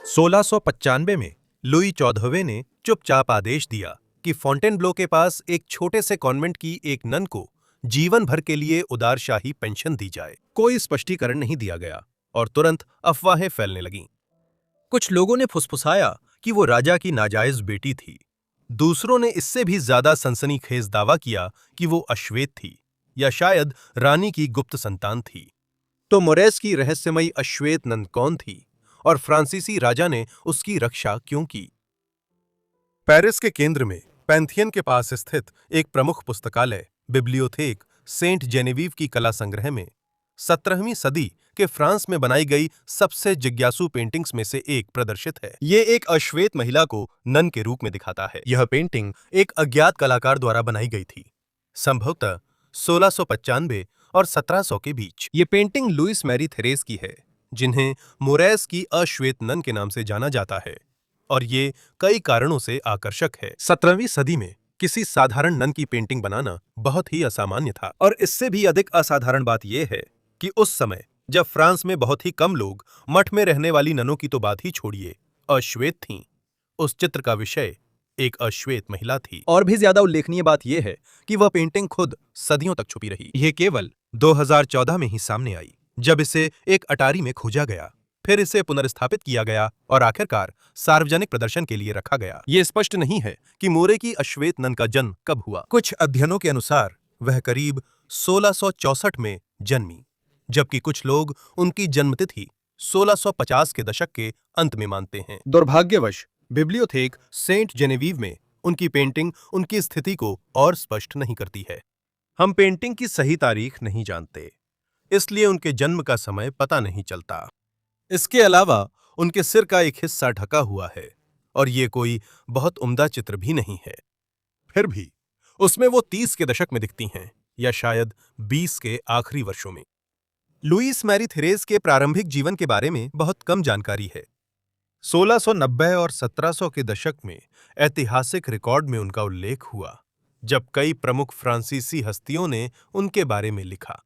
1695 में लुई 14वें ने चुपचाप आदेश दिया कि फॉन्टेनब्लो के पास एक छोटे से कॉन्वेंट की एक नन को जीवन भर के लिए उदारशाही पेंशन दी जाए। कोई स्पष्टीकरण नहीं दिया गया और तुरंत अफवाहें फैलने लगीं। कुछ लोगों ने फुसफुसाया कि वो राजा की नाजायज बेटी थी। दूसरों ने इससे भी ज्यादा सनसनीखेज दावा किया कि वो अश्वेत थी या शायद रानी की गुप्त संतान थी। तो मोरेस की रहस्यमयी अश्वेत नन कौन थी और फ्रांसीसी राजा ने उसकी रक्षा क्यों की? पेरिस के केंद्र में पैंथियन के पास स्थित एक प्रमुख पुस्तकालय बिब्लियोथेक सेंट जेनेविव की कला संग्रह में 17वीं सदी के फ्रांस में बनाई गई सबसे जिज्ञासु पेंटिंग्स में से एक प्रदर्शित है। ये एक अश्वेत महिला को नन के रूप में दिखाता है। यह पेंटिंग एक अज्ञात कलाकार द्वारा बनाई गई थी, संभवतः 1695 और 1700 के बीच। ये पेंटिंग लुईस मैरी थेरेस की है, जिन्हें मोरेस की अश्वेत नन के नाम से जाना जाता है, और ये कई कारणों से आकर्षक है। 17वीं सदी में किसी साधारण नन की पेंटिंग बनाना बहुत ही असामान्य था, और इससे भी अधिक असाधारण बात यह है कि उस समय जब फ्रांस में बहुत ही कम लोग मठ में रहने वाली ननों की तो बात ही छोड़िए, अश्वेत थीं, उस चित्र का विषय एक अश्वेत महिला थी। और भी ज्यादा उल्लेखनीय बात यह है कि वह पेंटिंग खुद सदियों तक छुपी रही। यह केवल 2014 में ही सामने आई, जब इसे एक अटारी में खोजा गया, फिर इसे पुनर्स्थापित किया गया और आखिरकार सार्वजनिक प्रदर्शन के लिए रखा गया। यह स्पष्ट नहीं है कि मोरे की अश्वेत नन का जन्म कब हुआ। कुछ अध्ययनों के अनुसार वह करीब 1664 में जन्मी, जबकि कुछ लोग उनकी जन्मतिथि 1650 के दशक के अंत में मानते हैं। दुर्भाग्यवश बिब्लियोथेक सेंट जेनेविव में उनकी पेंटिंग उनकी स्थिति को और स्पष्ट नहीं करती है। हम पेंटिंग की सही तारीख नहीं जानते, इसलिए उनके जन्म का समय पता नहीं चलता। इसके अलावा उनके सिर का एक हिस्सा ढका हुआ है और ये कोई बहुत उम्दा चित्र भी नहीं है। फिर भी उसमें वो 30 के दशक में दिखती हैं या शायद 20 के आखिरी वर्षों में। लुईस मैरी थेरेस के प्रारंभिक जीवन के बारे में बहुत कम जानकारी है। 1690 और 1700 के दशक में ऐतिहासिक रिकॉर्ड में उनका उल्लेख हुआ, जब कई प्रमुख फ्रांसीसी हस्तियों ने उनके बारे में लिखा।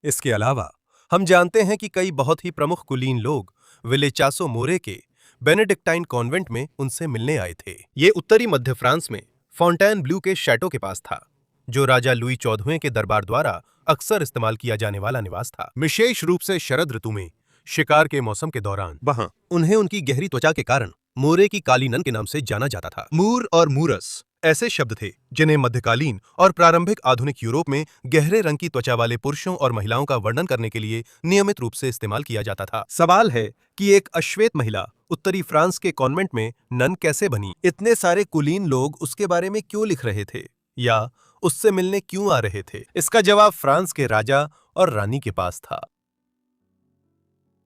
इसके अलावा हम जानते हैं कि कई बहुत ही प्रमुख कुलीन लोग विलेचासो मोरे के बेनेडिक्टाइन कॉन्वेंट में उनसे मिलने आए थे। ये उत्तरी मध्य फ्रांस में फॉन्टेनब्लू के शैटो के पास था, जो राजा लुई 14वें के दरबार द्वारा अक्सर इस्तेमाल किया जाने वाला निवास था। विशेष रूप से शरद ऋतु में शिकार के मौसम के दौरान वहां उन्हें उनकी गहरी त्वचा के कारण मोरे की काली नन के नाम से जाना जाता था। मूर और मूरस ऐसे शब्द थे जिन्हें मध्यकालीन और प्रारंभिक आधुनिक यूरोप में गहरे रंग की त्वचा वाले पुरुषों और महिलाओं का वर्णन करने के लिए नियमित रूप से इस्तेमाल किया जाता था। सवाल है कि एक अश्वेत महिला उत्तरी फ्रांस के कॉन्वेंट में नन कैसे बनी? इतने सारे कुलीन लोग उसके बारे में क्यों लिख रहे थे या उससे मिलने क्यों आ रहे थे? इसका जवाब फ्रांस के राजा और रानी के पास था।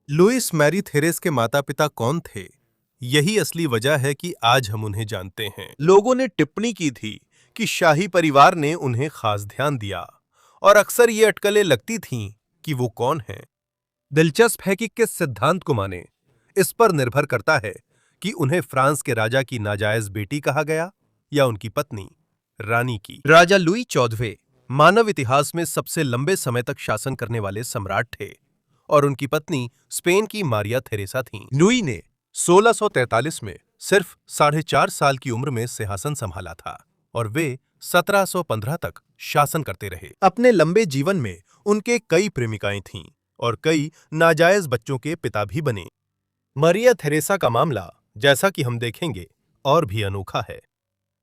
लुईस मैरी थेरेस के माता पिता कौन थे? यही असली वजह है कि आज हम उन्हें जानते हैं। लोगों ने टिप्पणी की थी कि शाही परिवार ने उन्हें खास ध्यान दिया, और अक्सर ये अटकलें लगती थीं कि वो कौन हैं। दिलचस्प है कि किस सिद्धांत को माने, इस पर निर्भर करता है कि उन्हें फ्रांस के राजा की नाजायज बेटी कहा गया या उनकी पत्नी रानी की। राजा लुई 14वें मानव इतिहास में सबसे लंबे समय तक शासन करने वाले सम्राट थे, और उनकी पत्नी स्पेन की मारिया थेरेसा थीं। लुई ने 1643 में सिर्फ 4.5 साल की उम्र में सिंहासन संभाला था, और वे 1715 तक शासन करते रहे। अपने लंबे जीवन में उनके कई प्रेमिकाएं थीं और कई नाजायज बच्चों के पिता भी बने। मारिया थेरेसा का मामला, जैसा कि हम देखेंगे, और भी अनोखा है।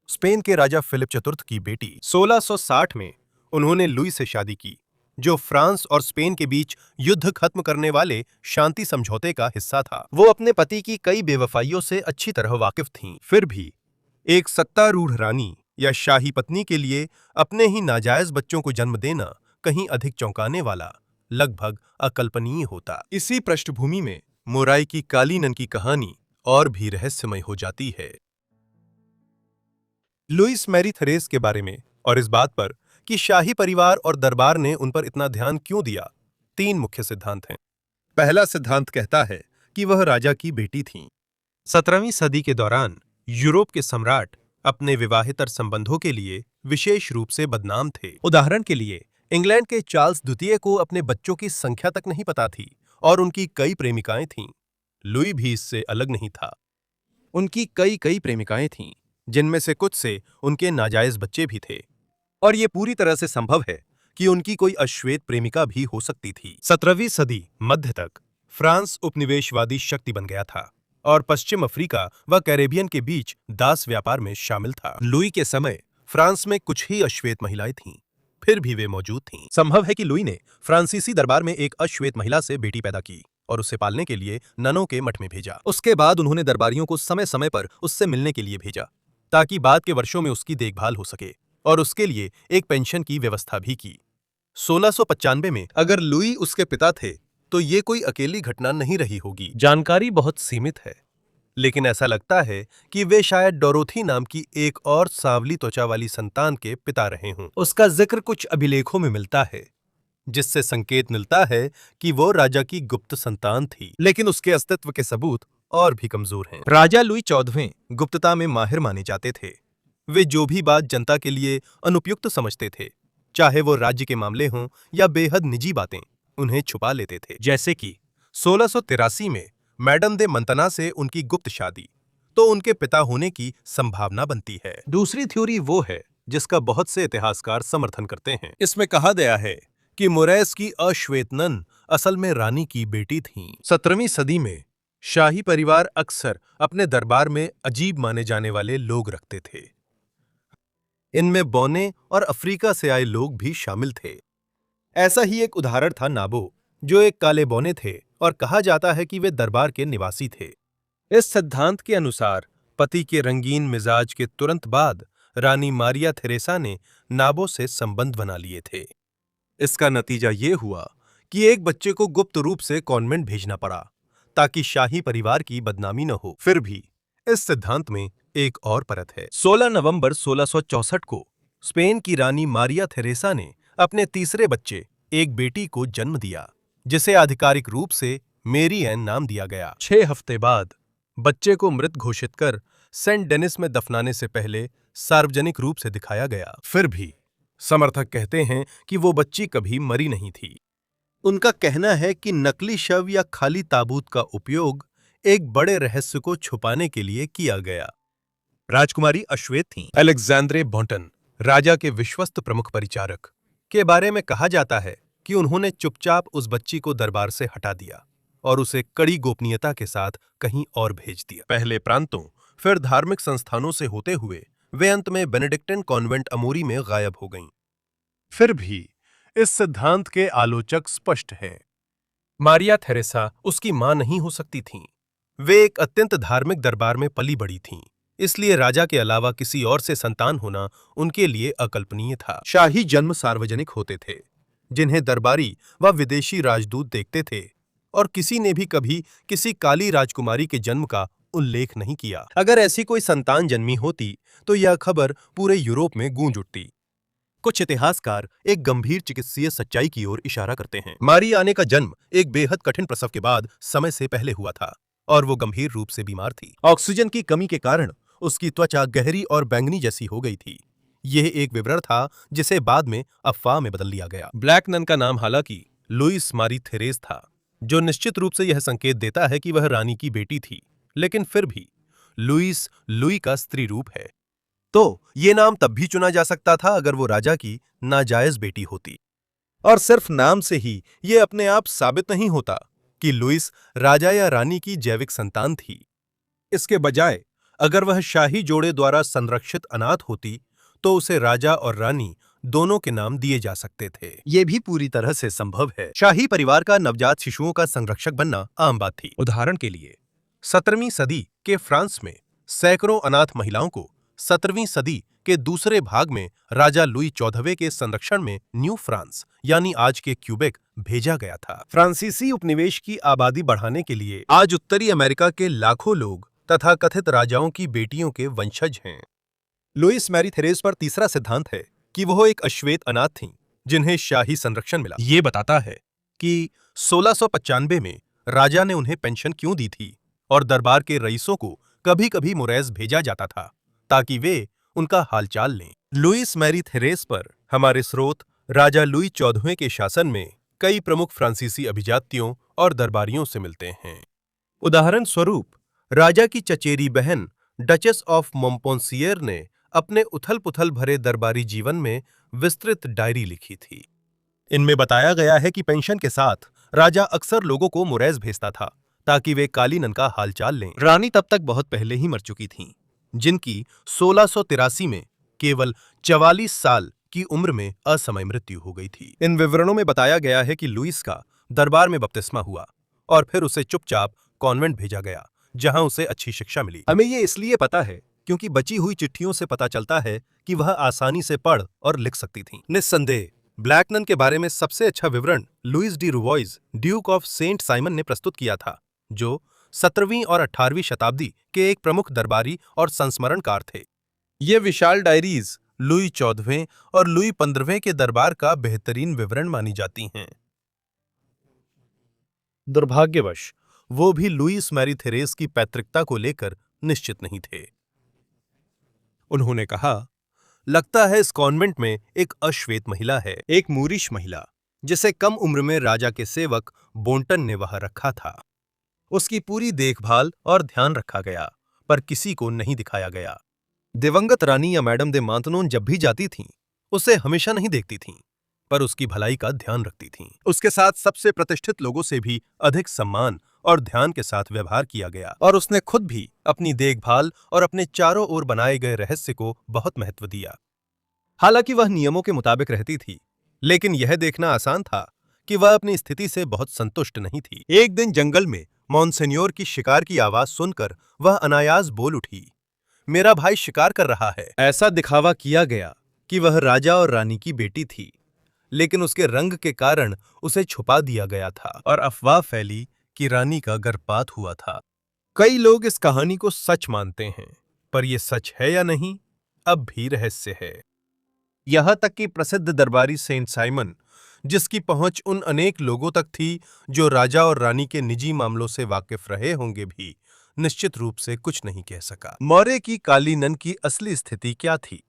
स्पेन के राजा फिलिप चतुर्थ की बेटी 1660 में उन्होंने लुई से शादी की, जो फ्रांस और स्पेन के बीच युद्ध खत्म करने वाले शांति समझौते का हिस्सा था। वो अपने पति की कई बेवफाइयों से अच्छी तरह वाकिफ थीं। फिर भी एक सत्तारूढ़ रानी या शाही पत्नी के लिए अपने ही नाजायज बच्चों को जन्म देना कहीं अधिक चौंकाने वाला, लगभग अकल्पनीय होता। इसी पृष्ठभूमि में मोराई की काली नन की कहानी और भी रहस्यमय हो जाती है। लुईस मैरी थेरेस के बारे में और इस बात पर कि शाही परिवार और दरबार ने उन पर इतना ध्यान क्यों दिया, 3 मुख्य सिद्धांत हैं। पहला सिद्धांत कहता है कि वह राजा की बेटी थीं। 17वीं सदी के दौरान यूरोप के सम्राट अपने विवाहेतर संबंधों के लिए विशेष रूप से बदनाम थे। उदाहरण के लिए इंग्लैंड के चार्ल्स द्वितीय को अपने बच्चों की संख्या तक नहीं पता थी और उनकी कई प्रेमिकाएं थीं। लुई भी इससे अलग नहीं था। उनकी कई कई प्रेमिकाएं थीं, जिनमें से कुछ से उनके नाजायज बच्चे भी थे, और ये पूरी तरह से संभव है कि उनकी कोई अश्वेत प्रेमिका भी हो सकती थी। 17वीं सदी मध्य तक फ्रांस उपनिवेशवादी शक्ति बन गया था और पश्चिम अफ्रीका व कैरेबियन के बीच दास व्यापार में शामिल था। लुई के समय फ्रांस में कुछ ही अश्वेत महिलाएं थीं, फिर भी वे मौजूद थीं। संभव है कि लुई ने फ्रांसीसी दरबार में एक अश्वेत महिला से बेटी पैदा की और उसे पालने के लिए ननों के मठ में भेजा। उसके बाद उन्होंने दरबारियों को समय समय पर उससे मिलने के लिए भेजा, ताकि बाद के वर्षों में उसकी देखभाल हो सके, और उसके लिए एक पेंशन की व्यवस्था भी की। 1695 में अगर लुई उसके पिता थे तो ये कोई अकेली घटना नहीं रही होगी। जानकारी बहुत सीमित है, लेकिन ऐसा लगता है कि वे शायद डोरोथी नाम की एक और सांवली त्वचा वाली संतान के पिता रहे हों। उसका जिक्र कुछ अभिलेखों में मिलता है, जिससे संकेत मिलता है कि वो राजा की गुप्त संतान थी, लेकिन उसके अस्तित्व के सबूत और भी कमजोर हैं। राजा लुई 14वें गुप्तता में माहिर माने जाते थे। वे जो भी बात जनता के लिए अनुपयुक्त समझते थे, चाहे वो राज्य के मामले हों या बेहद निजी बातें, उन्हें छुपा लेते थे। जैसे कि 1683 में मैडम दे मंतना से उनकी गुप्त शादी, तो उनके पिता होने की संभावना बनती है। दूसरी थ्योरी वो है जिसका बहुत से इतिहासकार समर्थन करते हैं। इसमें कहा गया है कि मोरेस की अश्वेत नन असल में रानी की बेटी थीं। 17वीं सदी में शाही परिवार अक्सर अपने दरबार में अजीब माने जाने वाले लोग रखते थे। इनमें बौने और अफ्रीका से आए लोग भी शामिल थे। ऐसा ही एक उदाहरण था नाबो, जो एक काले बौने थे और कहा जाता है कि वे दरबार के निवासी थे। इस सिद्धांत के अनुसार पति के रंगीन मिजाज के तुरंत बाद रानी मारिया थेरेसा ने नाबो से संबंध बना लिए थे। इसका नतीजा ये हुआ कि एक बच्चे को गुप्त रूप से कॉन्वेंट भेजना पड़ा, ताकि शाही परिवार की बदनामी न हो। फिर भी इस सिद्धांत में एक और परत है। 16 नवंबर 1664 को स्पेन की रानी मारिया थेरेसा ने अपने तीसरे बच्चे, एक बेटी को जन्म दिया, जिसे आधिकारिक रूप से मेरी एन नाम दिया गया। 6 हफ्ते बाद बच्चे को मृत घोषित कर सेंट डेनिस में दफनाने से पहले सार्वजनिक रूप से दिखाया गया। फिर भी समर्थक कहते हैं कि वो बच्ची कभी मरी नहीं थी। उनका कहना है कि नकली शव या खाली ताबूत का उपयोग एक बड़े रहस्य को छुपाने के लिए किया गया। राजकुमारी अश्वेत थीं। अलेक्जेंड्रे बॉन्टन, राजा के विश्वस्त प्रमुख परिचारक, के बारे में कहा जाता है कि उन्होंने चुपचाप उस बच्ची को दरबार से हटा दिया और उसे कड़ी गोपनीयता के साथ कहीं और भेज दिया। पहले प्रांतों, फिर धार्मिक संस्थानों से होते हुए वे अंत में बेनेडिक्टिन कॉन्वेंट अमूरी में गायब हो गईं। फिर भी इस सिद्धांत के आलोचक स्पष्ट हैं। मारिया थेरेसा उसकी मां नहीं हो सकती थीं। वे एक अत्यंत धार्मिक दरबार में पली बड़ी थीं, इसलिए राजा के अलावा किसी और से संतान होना उनके लिए अकल्पनीय था। शाही जन्म सार्वजनिक होते थे, जिन्हें दरबारी व विदेशी राजदूत देखते थे, और किसी ने भी कभी किसी काली राजकुमारी के जन्म का उल्लेख नहीं किया। अगर ऐसी कोई संतान जन्मी होती तो यह खबर पूरे यूरोप में गूंज उठती। कुछ इतिहासकार एक गंभीर चिकित्सीय सच्चाई की ओर इशारा करते हैं। मारी आने का जन्म एक बेहद कठिन प्रसव के बाद समय से पहले हुआ था और वो गंभीर रूप से बीमार थी। ऑक्सीजन की कमी के कारण उसकी त्वचा गहरी और बैंगनी जैसी हो गई थी। यह एक विवरण था जिसे बाद में अफवाह में बदल लिया गया। ब्लैक नन का नाम हालांकि लुइस मारी थेरेस था, जो निश्चित रूप से यह संकेत देता है कि वह रानी की बेटी थी, लेकिन फिर भी लुइस लुई का स्त्री रूप है, तो ये नाम तब भी चुना जा सकता था अगर वो राजा की नाजायज बेटी होती। और सिर्फ नाम से ही ये अपने आप साबित नहीं होता कि लुइस राजा या रानी की जैविक संतान थी। इसके बजाय अगर वह शाही जोड़े द्वारा संरक्षित अनाथ होती तो उसे राजा और रानी दोनों के नाम दिए जा सकते थे। ये भी पूरी तरह से संभव है। शाही परिवार का नवजात शिशुओं का संरक्षक बनना आम बात थी। उदाहरण के लिए 17वीं सदी के फ्रांस में सैकड़ों अनाथ महिलाओं को 17वीं सदी के दूसरे भाग में राजा लुई 14वें के संरक्षण में न्यू फ्रांस यानी आज के क्यूबेक भेजा गया था। फ्रांसीसी उपनिवेश की आबादी बढ़ाने के लिए आज उत्तरी अमेरिका के लाखों लोग तथा कथित राजाओं की बेटियों के वंशज हैं। लुइस मैरी थेरेस पर तीसरा सिद्धांत है कि वह एक अश्वेत अनाथ थीं, जिन्हें शाही संरक्षण मिला। ये बताता है कि 1695 में राजा ने उन्हें पेंशन क्यों दी थी और दरबार के रईसों को कभी-कभी मोरेस भेजा जाता था ताकि वे उनका हालचाल लें। लुइस मैरी थेरेस पर हमारे स्रोत राजा लुई 14वें के शासन में कई प्रमुख फ्रांसीसी अभिजातियों और दरबारियों से मिलते हैं। उदाहरण स्वरूप, राजा की चचेरी बहन डचेस ऑफ मोंपोंसियर ने अपने उथल-पुथल भरे दरबारी जीवन में विस्तृत डायरी लिखी थी। इनमें बताया गया है कि पेंशन के साथ राजा अक्सर लोगों को मुरैज भेजता था ताकि वे काली नन का हालचाल लें। रानी तब तक बहुत पहले ही मर चुकी थीं, जिनकी 1683 में केवल 44 साल की उम्र में असमय मृत्यु हो गई थी। इन विवरणों में बताया गया है कि लुईस का दरबार में बपतिस्मा हुआ और फिर उसे चुपचाप कॉन्वेंट भेजा गया, जहां उसे अच्छी शिक्षा मिली। हमें ये इसलिए पता है क्योंकि बची हुई चिट्ठियों से पता चलता है कि वह आसानी से पढ़ और लिख सकती थीं। निस्संदेह ब्लैक नन के बारे में सबसे अच्छा विवरण Louis de Rouvroy, Duke of Saint Simon ने प्रस्तुत किया था, जो 17वीं और 18वीं शताब्दी के एक प्रमुख दरबारी और संस्मरणकार थे। ये विशाल डायरीज लुई 14वें और लुई 15वें के दरबार का बेहतरीन विवरण मानी जाती हैं। दुर्भाग्यवश वो भी लुईस मैरी थेरेस की पैतृकता को लेकर निश्चित नहीं थे। उन्होंने कहा, लगता है इस कॉन्वेंट में एक अश्वेत महिला है, एक मूरिश महिला, जिसे कम उम्र में राजा के सेवक बोंटन ने वहां रखा था। उसकी पूरी देखभाल और ध्यान रखा गया, पर किसी को नहीं दिखाया गया। दिवंगत रानी या मैडम दे मांतनोन जब भी जाती थीं, उसे हमेशा नहीं देखती थीं, पर उसकी भलाई का ध्यान रखती थीं। उसके साथ सबसे प्रतिष्ठित लोगों से भी अधिक सम्मान और ध्यान के साथ व्यवहार किया गया, और उसने खुद भी अपनी देखभाल और अपने चारों ओर बनाए गए रहस्य को बहुत महत्व दिया। हालांकि वह नियमों के मुताबिक रहती थी, लेकिन यह देखना आसान था कि वह अपनी स्थिति से बहुत संतुष्ट नहीं थी। एक दिन जंगल में मॉन्सेन्योर की शिकार की आवाज सुनकर वह अनायास बोल उठी, मेरा भाई शिकार कर रहा है। ऐसा दिखावा किया गया कि वह राजा और रानी की बेटी थी, लेकिन उसके रंग के कारण उसे छुपा दिया गया था और अफवाह फैली कि रानी का गर्भपात हुआ था। कई लोग इस कहानी को सच मानते हैं, पर यह सच है या नहीं, अब भी रहस्य है। यहां तक कि प्रसिद्ध दरबारी सेंट साइमन, जिसकी पहुंच उन अनेक लोगों तक थी जो राजा और रानी के निजी मामलों से वाकिफ रहे होंगे, भी निश्चित रूप से कुछ नहीं कह सका। मौर्य की काली नन की असली स्थिति क्या थी?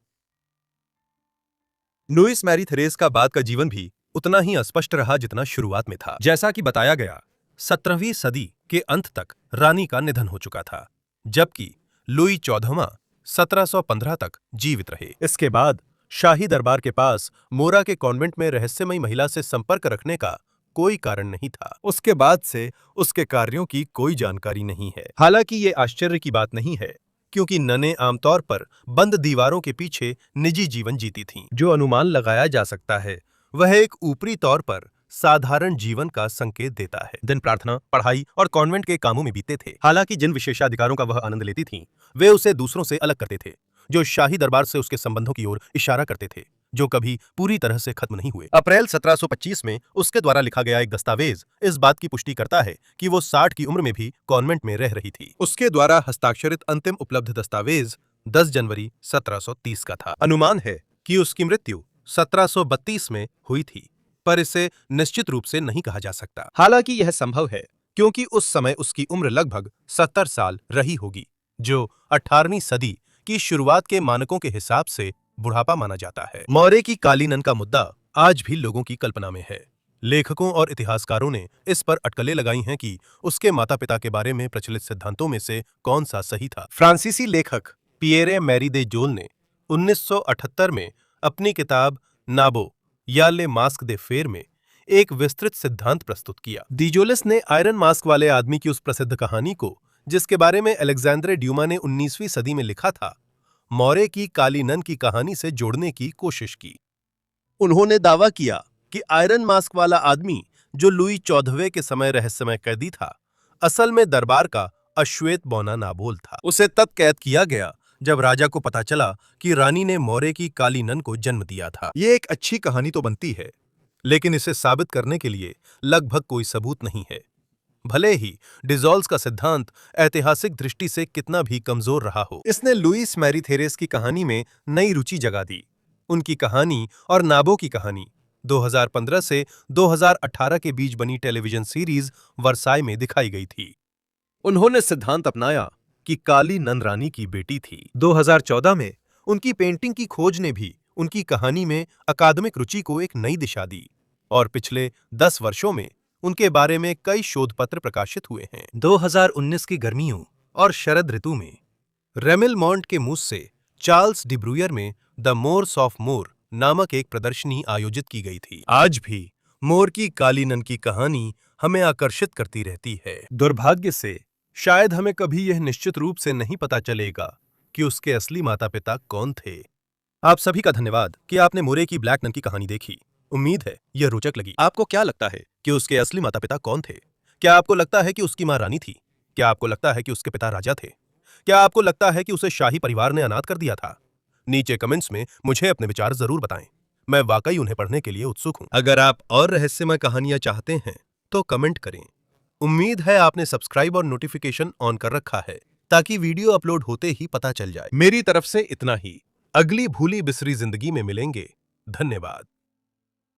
लुईस मैरी थेरेस का बाद का जीवन भी उतना ही अस्पष्ट रहा जितना शुरुआत में था। जैसा कि बताया गया, 17वीं सदी के अंत तक रानी का निधन हो चुका था, जबकि लुई 14वां 1715 तक जीवित रहे। इसके बाद शाही दरबार के पास मोरा के कॉन्वेंट में रहस्यमयी महिला से संपर्क रखने का कोई कारण नहीं था। उसके बाद से उसके कार्यों की कोई जानकारी नहीं है। हालांकि ये आश्चर्य की बात नहीं है, क्योंकि ननें आमतौर पर बंद दीवारों के पीछे निजी जीवन जीती थीं। जो अनुमान लगाया जा सकता है वह एक ऊपरी तौर पर साधारण जीवन का संकेत देता है। दिन प्रार्थना, पढ़ाई और कॉन्वेंट के कामों में बीतते थे। हालांकि जिन विशेषाधिकारों का वह आनंद लेती थीं, वे उसे दूसरों से अलग करते थे, जो शाही दरबार से उसके संबंधों की ओर इशारा करते थे, जो कभी पूरी तरह से खत्म नहीं हुए। अप्रैल 1725 में उसके द्वारा लिखा गया एक दस्तावेज इस बात की पुष्टि करता है कि वो 60 की उम्र में भी कॉन्वेंट में रह रही थी। उसके द्वारा हस्ताक्षरित अंतिम उपलब्ध दस्तावेज 10 जनवरी 1730 का था। अनुमान है कि उसकी मृत्यु 1732 में हुई थी, पर इसे निश्चित रूप से नहीं कहा जा सकता। हालांकि यह संभव है क्योंकि उस समय उसकी उम्र लगभग 70 साल रही होगी, जो 18वीं सदी की शुरुआत के मानकों के हिसाब से बुढ़ापा माना जाता है। मौर्य की काली नन का मुद्दा आज भी लोगों की कल्पना में है। लेखकों और इतिहासकारों ने इस पर अटकलें लगाई हैं कि उसके माता पिता के बारे में प्रचलित सिद्धांतों में से कौन सा सही था। फ्रांसीसी लेखक पियरे मैरी दे जोल ने 1978 में अपनी किताब नाबो या ले मास्क दे फेर में एक विस्तृत सिद्धांत प्रस्तुत किया। डिजोलिस ने आयरन मास्क वाले आदमी की उस प्रसिद्ध कहानी को, जिसके बारे में अलेक्जेंड्रे ड्यूमा ने 19वीं सदी में लिखा था, मौर्य की काली नन की कहानी से जोड़ने की कोशिश की। उन्होंने दावा किया कि आयरन मास्क वाला आदमी, जो लुई 14वें के समय रहस्यमय कैदी था, असल में दरबार का अश्वेत बौना नाबोल था। उसे तब कैद किया गया जब राजा को पता चला कि रानी ने मौर्य की काली नन को जन्म दिया था। ये एक अच्छी कहानी तो बनती है, लेकिन इसे साबित करने के लिए लगभग कोई सबूत नहीं है। भले ही डिजोल्स का सिद्धांत ऐतिहासिक दृष्टि से कितना भी कमजोर रहा हो, इसने लुईस मैरी थेरेस की कहानी में नई रुचि जगा दी। उनकी कहानी और नाबो की कहानी 2015 से 2018 के बीच बनी टेलीविजन सीरीज वर्साई में दिखाई गई थी। उन्होंने सिद्धांत अपनाया कि काली नन रानी की बेटी थी। 2014 में उनकी पेंटिंग की खोज ने भी उनकी कहानी में अकादमिक रुचि को एक नई दिशा दी, और पिछले 10 वर्षों में उनके बारे में कई शोध पत्र प्रकाशित हुए हैं। 2019 की गर्मियों और शरद ऋतु में रेमिलमॉन्ट के मुंह से चार्ल्स डिब्रूयर में द मोर्स ऑफ मोर नामक एक प्रदर्शनी आयोजित की गई थी। आज भी मोर की काली नन की कहानी हमें आकर्षित करती रहती है। दुर्भाग्य से शायद हमें कभी यह निश्चित रूप से नहीं पता चलेगा कि उसके असली माता पिता कौन थे। आप सभी का धन्यवाद कि आपने मोरे की ब्लैक नन की कहानी देखी। उम्मीद है यह रोचक लगी। आपको क्या लगता है कि उसके असली माता पिता कौन थे? क्या आपको लगता है कि उसकी मां रानी थी? क्या आपको लगता है कि उसके पिता राजा थे? क्या आपको लगता है कि उसे शाही परिवार ने अनाथ कर दिया था? नीचे कमेंट्स में मुझे अपने विचार जरूर बताएं। मैं वाकई उन्हें पढ़ने के लिए उत्सुक हूं। अगर आप और रहस्यमय कहानियां चाहते हैं तो कमेंट करें। उम्मीद है आपने सब्सक्राइब और नोटिफिकेशन ऑन कर रखा है ताकि वीडियो अपलोड होते ही पता चल जाए। मेरी तरफ से इतना ही। अगली भूली बिसरी जिंदगी में मिलेंगे। धन्यवाद।